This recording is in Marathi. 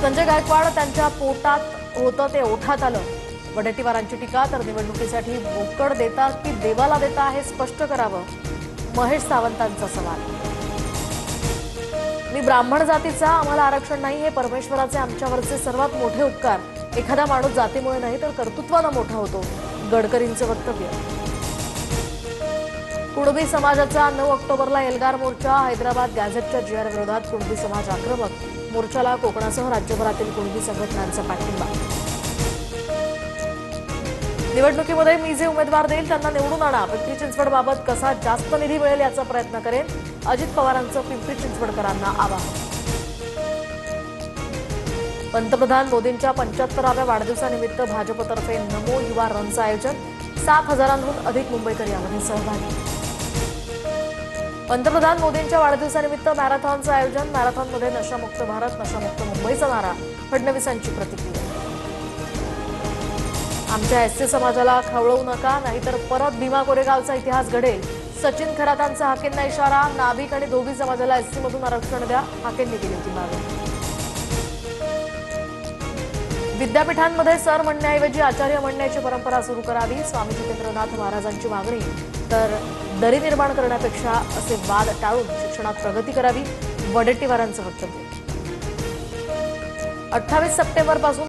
संजय गायकवाड त्यांच्या पोटात होतं ते ओठात आलं। वडेट्टीवारांची टीका, तर निवडणुकीसाठी बोकड देता की देवाला देता हे स्पष्ट करावं, महेश सावंतांचा सवाल। मी ब्राह्मण जातीचा, आम्हाला आरक्षण नाही, हे परमेश्वराचे आमच्यावरचे सर्वात मोठे उपकार। एखादा माणूस जातीमुळे नाही तर कर्तृत्वाने मोठा होतो, गडकरींचं वक्तव्य। कुणबी समाजाचा 9 ऑक्टोबरला एल्गार मोर्चा, हैदराबाद गॅझेटच्या जीआर विरोधात कुणबी समाज आक्रमक। मोर्चाला कोकणासह राज्यभरातील कुणबी संघटनांचा पाठिंबा। निवडणुकीमध्ये मी जे उमेदवार देईल त्यांना निवडून आणा, पिंपरी चिंचवडबाबत कसा जास्त निधी मिळेल याचा प्रयत्न करेन, अजित पवारांचं पिंपरी चिंचवडकरांना आवाहन। पंतप्रधान मोदींच्या 75व्या वाढदिवसानिमित्त भाजपतर्फे नमो युवा रनचं आयोजन, 7,000हून अधिक मुंबईकर यामध्ये सहभागी। पंतप्रधान मोदींच्या वाढदिवसानिमित्त मॅरेथॉनचं आयोजन, मॅरेथॉनमध्ये नशामुक्त भारत, नशामुक्त मुंबईचा नारा, फडणवीसांची प्रतिक्रिया। आमच्या एसटी समाजाला खवळवू नका, नाहीतर परत भीमा कोरेगावचा इतिहास घडेल, सचिन खरातांचा हाकेंना इशारा। नाभिक आणि धोबी समाजाला एसटीमधून आरक्षण द्या, हाकेंनी केली होती मागणी। विद्यापीठांमध्ये सर म्हणण्याऐवजी आचार्य म्हणण्याची परंपरा सुरू करावी, स्वामी जितेंद्रनाथ महाराजांची मागणी। तर दरी निर्माण करण्यापेक्षा असे वाद टाळून शिक्षणात प्रगती करावी, वडेट्टीवारांचं वक्तव्य। 28 सप्टेंबरपासून